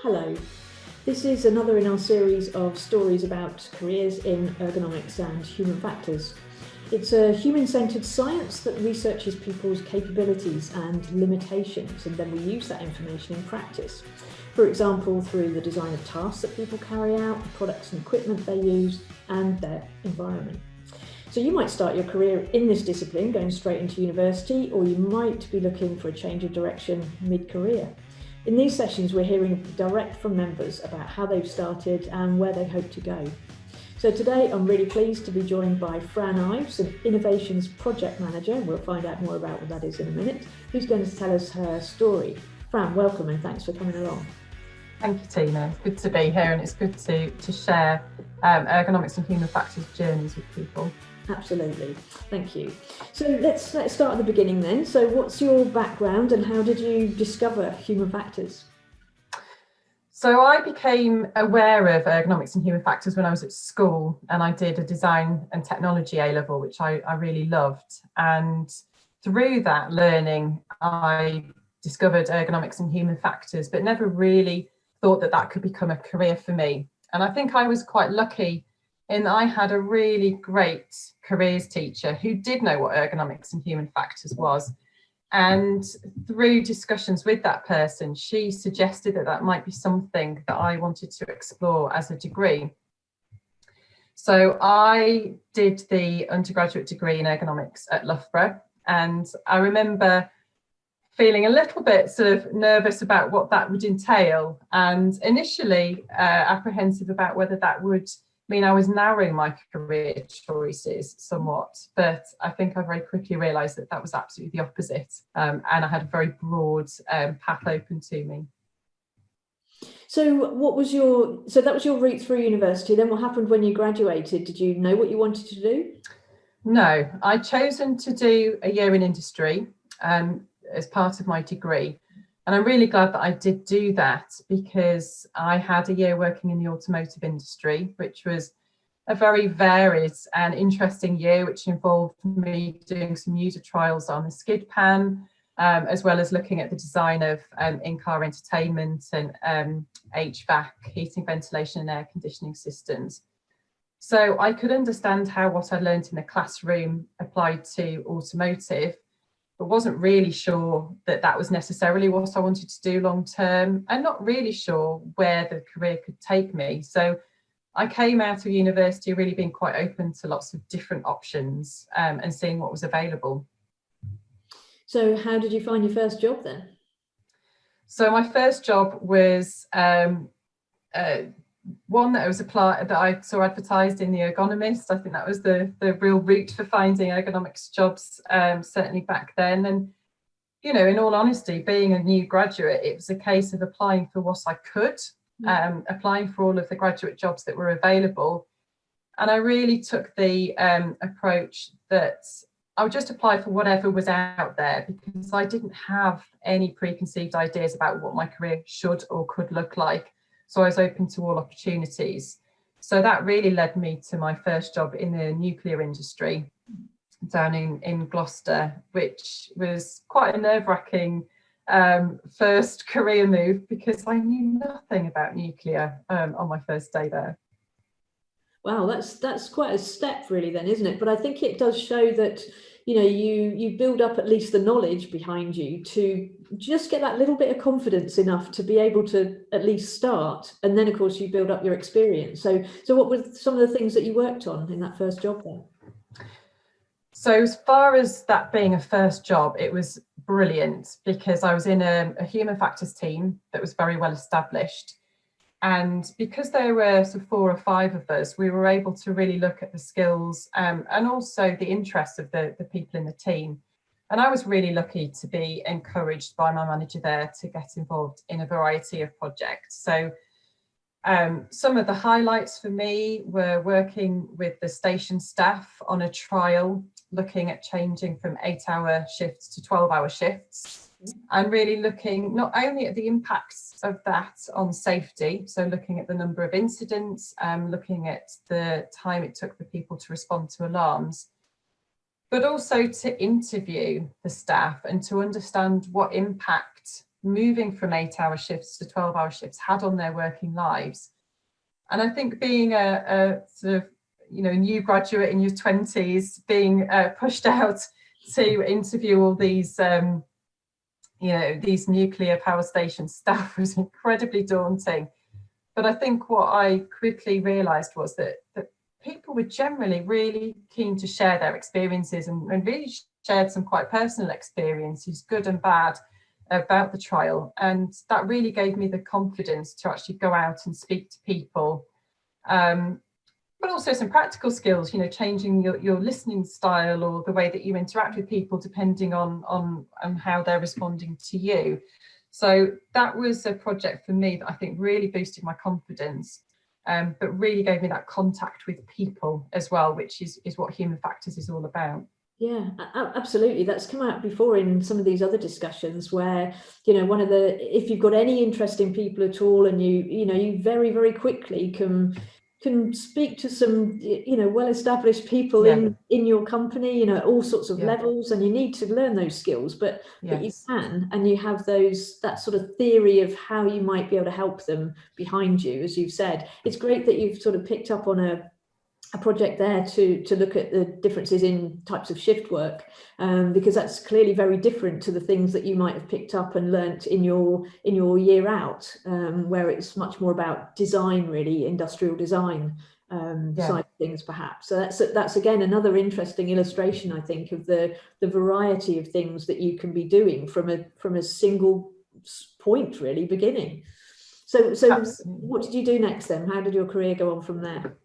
Hello, this is another in our series of stories about careers in ergonomics and human factors. It's a human-centred science that researches people's capabilities and limitations, and then we use that information in practice. For example, through the design of tasks that people carry out, the products and equipment they use, and their environment. So you might start your career in this discipline, going straight into university, or you might be looking for a change of direction mid-career. In these sessions, we're hearing direct from members about how they've started and where they hope to go. So today, I'm really pleased to be joined by Fran Ives, an Innovations Project Manager. We'll find out more about what that is in a minute, who's going to tell us her story. Fran, welcome and thanks for coming along. Thank you, Tina. It's good to be here, and it's good to share ergonomics and human factors journeys with people. Absolutely, thank you. So let's start at the beginning then. So what's your background and how did you discover human factors? So I became aware of ergonomics and human factors when I was at school, and I did a design and technology A-level, which I really loved. And through that learning, I discovered ergonomics and human factors, but never really thought that that could become a career for me. And I think I was quite lucky in that I had a really great careers teacher who did know what ergonomics and human factors was. And through discussions with that person, she suggested that that might be something that I wanted to explore as a degree. So I did the undergraduate degree in ergonomics at Loughborough, and I remember feeling a little bit sort of nervous about what that would entail, and initially apprehensive about whether that would mean I was narrowing my career choices somewhat, but I think I very quickly realised that that was absolutely the opposite, and I had a very broad path open to me. So that was your route through university. Then what happened when you graduated? Did you know what you wanted to do? No, I'd chosen to do a year in industry as part of my degree. And I'm really glad that I did do that, because I had a year working in the automotive industry, which was a very varied and interesting year, which involved me doing some user trials on the skid pan, as well as looking at the design of in-car entertainment and HVAC, heating, ventilation and air conditioning systems. So I could understand how what I learned in the classroom applied to automotive, but wasn't really sure that that was necessarily what I wanted to do long term, and not really sure where the career could take me. So I came out of university really being quite open to lots of different options and seeing what was available. So how did you find your first job then? So my first job was one that I saw advertised in the Ergonomist. I think that was the real route for finding ergonomics jobs, certainly back then. And, you know, in all honesty, being a new graduate, it was a case of applying for what I could, applying for all of the graduate jobs that were available. And I really took the approach that I would just apply for whatever was out there, because I didn't have any preconceived ideas about what my career should or could look like. So I was open to all opportunities. So that really led me to my first job in the nuclear industry down in Gloucester, which was quite a nerve-wracking first career move, because I knew nothing about nuclear on my first day there. Wow, that's quite a step really then, isn't it? But I think it does show that, you know, you build up at least the knowledge behind you to just get that little bit of confidence enough to be able to at least start. And then of course you build up your experience. So what were some of the things that you worked on in that first job then? So as far as that being a first job, it was brilliant, because I was in a human factors team that was very well established. And because there were sort of 4 or 5 of us, we were able to really look at the skills and also the interests of the people in the team. And I was really lucky to be encouraged by my manager there to get involved in a variety of projects. So some of the highlights for me were working with the station staff on a trial, looking at changing from 8-hour shifts to 12-hour shifts, and really looking not only at the impacts of that on safety, so looking at the number of incidents, looking at the time it took for people to respond to alarms, but also to interview the staff and to understand what impact moving from 8-hour shifts to 12-hour shifts had on their working lives. And I think being a sort of, new graduate in your 20s, being pushed out to interview all these, these nuclear power station staff was incredibly daunting. But I think what I quickly realised was that people were generally really keen to share their experiences and really shared some quite personal experiences, good and bad, about the trial. And that really gave me the confidence to actually go out and speak to people. But also some practical skills, changing your listening style or the way that you interact with people depending on how they're responding to you. So that was a project for me that I think really boosted my confidence, but really gave me that contact with people as well, which is what Human Factors is all about. Yeah, absolutely. That's come out before in some of these other discussions where, if you've got any interest in people at all, and you very, very quickly can speak to some, well-established people in your company, all sorts of levels, and you need to learn those skills, but you can, and you have that sort of theory of how you might be able to help them behind you, as you've said. It's great that you've sort of picked up on a project there to look at the differences in types of shift work, because that's clearly very different to the things that you might have picked up and learnt in your year out, where it's much more about design, really, industrial design side of things, perhaps. So that's again another interesting illustration, I think, of the variety of things that you can be doing from a single point, really, beginning. So what did you do next then? How did your career go on from there?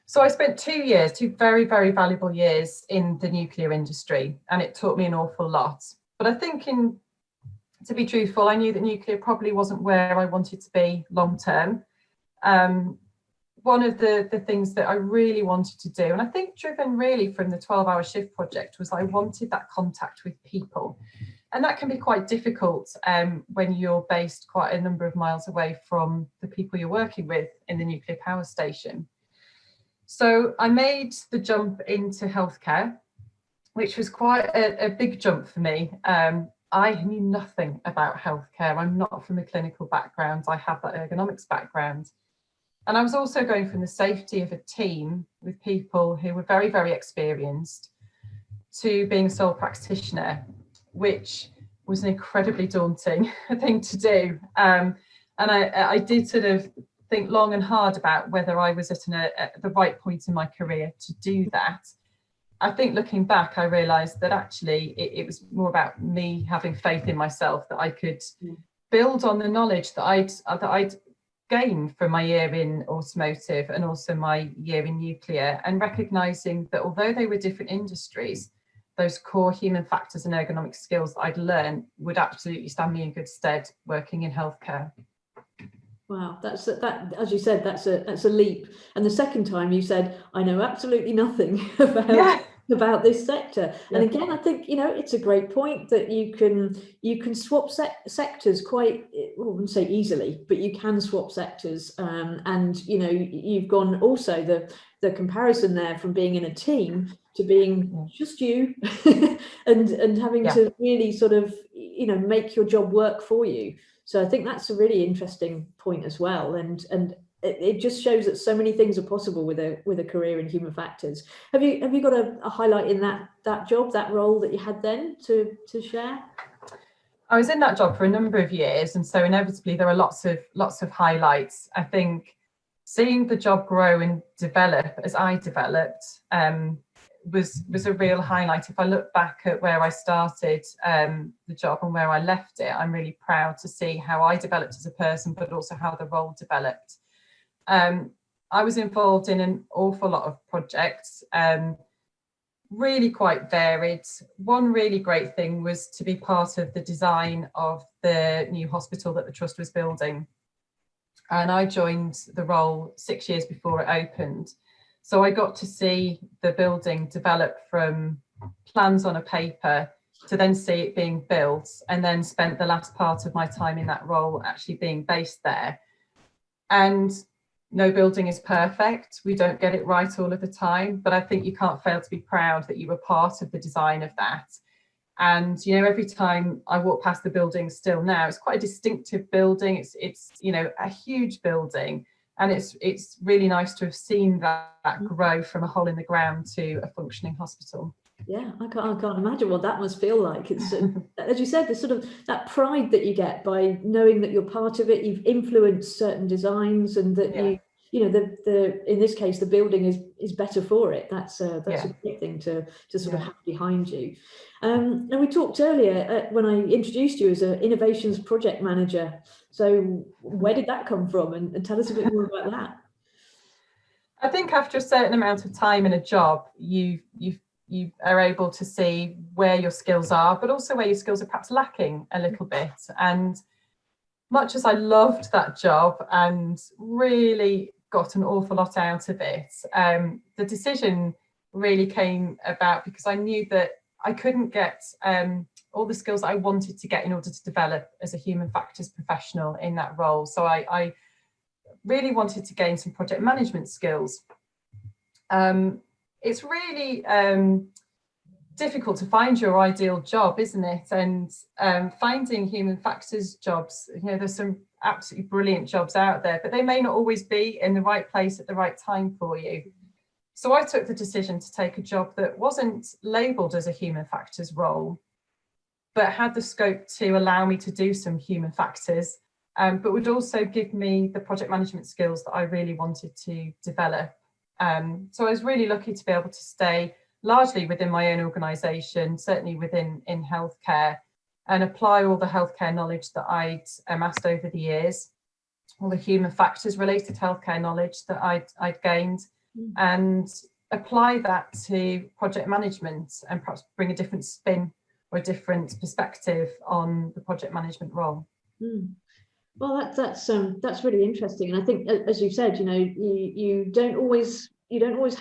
So I spent 2 years, 2 very, very valuable years in the nuclear industry, and it taught me an awful lot. But I think, to be truthful, I knew that nuclear probably wasn't where I wanted to be long term. One of the things that I really wanted to do, and I think driven really from the 12-hour shift project, was I wanted that contact with people. And that can be quite difficult when you're based quite a number of miles away from the people you're working with in the nuclear power station. So I made the jump into healthcare, which was quite a big jump for me. I knew nothing about healthcare. I'm not from a clinical background. I have that ergonomics background. And I was also going from the safety of a team with people who were very, very experienced to being a sole practitioner, which was an incredibly daunting thing to do. And I did sort of think long and hard about whether I was at the right point in my career to do that. I think looking back, I realised that actually it was more about me having faith in myself, that I could build on the knowledge that I'd gained from my year in automotive and also my year in nuclear, and recognising that although they were different industries, those core human factors and ergonomic skills that I'd learned would absolutely stand me in good stead working in healthcare. Wow, that as you said, that's a leap. And the second time you said, I know absolutely nothing about this sector. And again, I think it's a great point that you can swap sectors quite, I wouldn't say easily, but you can swap sectors. And you've gone also the comparison there from being in a team to being just you and having to really sort of make your job work for you. So I think that's a really interesting point as well, and it just shows that so many things are possible with a career in human factors. Have you got a highlight in that job, that role that you had then to share? I was in that job for a number of years, and so inevitably there are lots of highlights. I think seeing the job grow and develop as I developed was a real highlight. If I look back at where I started the job and where I left it, I'm really proud to see how I developed as a person, but also how the role developed. I was involved in an awful lot of projects, really quite varied. One really great thing was to be part of the design of the new hospital that the Trust was building. And I joined the role 6 years before it opened. So I got to see the building develop from plans on a paper to then see it being built, and then spent the last part of my time in that role actually being based there. And no building is perfect. We don't get it right all of the time, but I think you can't fail to be proud that you were part of the design of that. And every time I walk past the building still now, it's quite a distinctive building. It's a huge building, and it's really nice to have seen that grow from a hole in the ground to a functioning hospital. Yeah, I can't imagine what that must feel like. It's as you said, the sort of that pride that you get by knowing that you're part of it. You've influenced certain designs, and that the in this case the building is better for it. That's a great thing to sort of have behind you. And we talked earlier when I introduced you as an innovations project manager. So where did that come from? And tell us a bit more about that. I think after a certain amount of time in a job, you are able to see where your skills are, but also where your skills are perhaps lacking a little bit. And much as I loved that job and really got an awful lot out of it, the decision really came about because I knew that I couldn't get all the skills I wanted to get in order to develop as a human factors professional in that role. So I really wanted to gain some project management skills. It's really difficult to find your ideal job, isn't it? And finding human factors jobs, there's some absolutely brilliant jobs out there, but they may not always be in the right place at the right time for you. So I took the decision to take a job that wasn't labelled as a human factors role, but had the scope to allow me to do some human factors, but would also give me the project management skills that I really wanted to develop. So I was really lucky to be able to stay largely within my own organisation, certainly within healthcare, and apply all the healthcare knowledge that I'd amassed over the years, all the human factors related healthcare knowledge that I'd gained, and apply that to project management and perhaps bring a different spin or a different perspective on the project management role. Well, that's really interesting, and I think, as you said, you don't always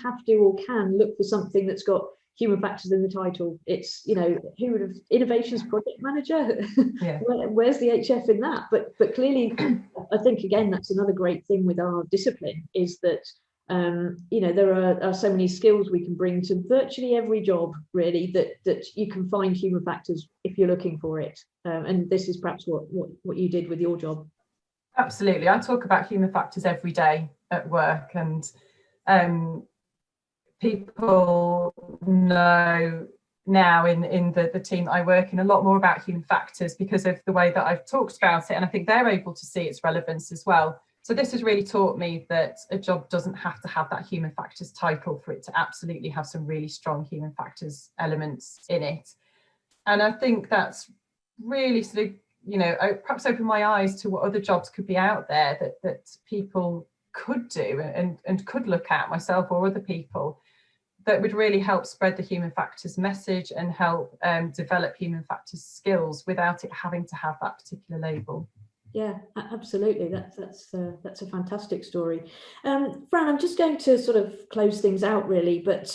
have to or can look for something that's got human factors in the title. It's who would have innovations project manager? Yeah. Where's the HF in that? But clearly, I think again that's another great thing with our discipline is that there are so many skills we can bring to virtually every job, really, that you can find human factors if you're looking for it. And this is perhaps what you did with your job. Absolutely. I talk about human factors every day at work, and people know now in the team that I work in a lot more about human factors because of the way that I've talked about it, and I think they're able to see its relevance as well. So this has really taught me that a job doesn't have to have that human factors title for it to absolutely have some really strong human factors elements in it. And I think that's really sort of, perhaps opened my eyes to what other jobs could be out there that people could do and could look at, myself or other people, that would really help spread the human factors message and help develop human factors skills without it having to have that particular label. Yeah, absolutely. That's a fantastic story. Fran, I'm just going to sort of close things out really, but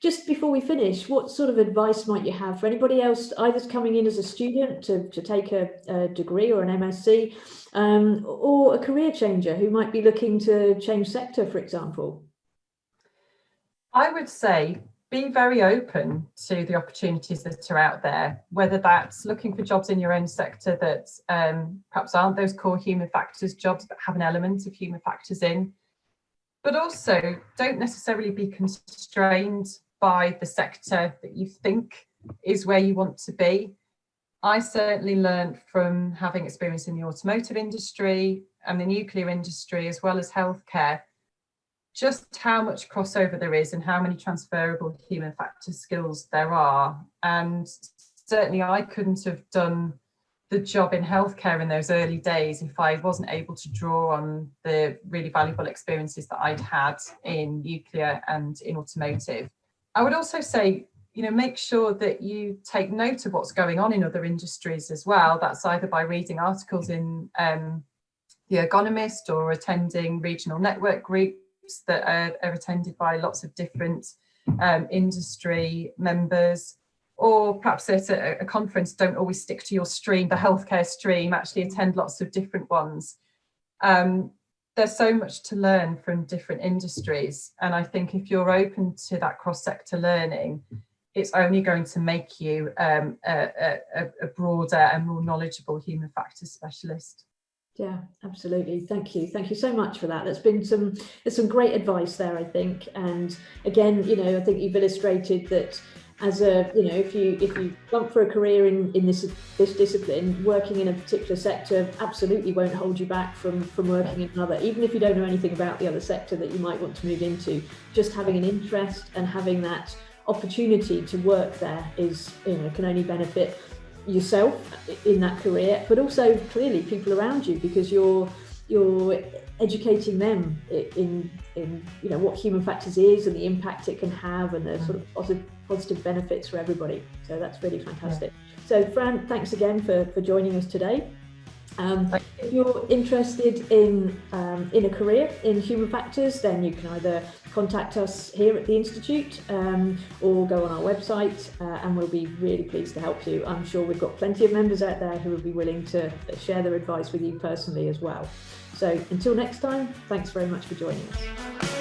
just before we finish, what sort of advice might you have for anybody else, either coming in as a student to take a degree or an MSc, or a career changer who might be looking to change sector, for example? I would say be very open to the opportunities that are out there, whether that's looking for jobs in your own sector that perhaps aren't those core human factors jobs but have an element of human factors in, but also don't necessarily be constrained by the sector that you think is where you want to be. I certainly learned from having experience in the automotive industry and the nuclear industry as well as healthcare just how much crossover there is and how many transferable human factors skills there are. And certainly I couldn't have done the job in healthcare in those early days if I wasn't able to draw on the really valuable experiences that I'd had in nuclear and in automotive. I would also say, make sure that you take note of what's going on in other industries as well. That's either by reading articles in The Ergonomist or attending regional network groups that are attended by lots of different industry members, or perhaps at a conference don't always stick to your stream, the healthcare stream, actually attend lots of different ones. There's so much to learn from different industries, and I think if you're open to that cross-sector learning, it's only going to make you a broader and more knowledgeable human factors specialist. Yeah, absolutely. Thank you. Thank you so much for that. There's some great advice there, I think. And again, I think you've illustrated that as if you want for a career in this discipline, working in a particular sector absolutely won't hold you back from working in another, even if you don't know anything about the other sector that you might want to move into. Just having an interest and having that opportunity to work there is, can only benefit yourself in that career, but also clearly people around you, because you're educating them in what human factors is and the impact it can have, and the sort of positive benefits for everybody. So that's really fantastic. So Fran, thanks again for joining us today. If you're interested in a career in human factors, then you can either contact us here at the Institute or go on our website, and we'll be really pleased to help you. I'm sure we've got plenty of members out there who will be willing to share their advice with you personally as well. So until next time, thanks very much for joining us.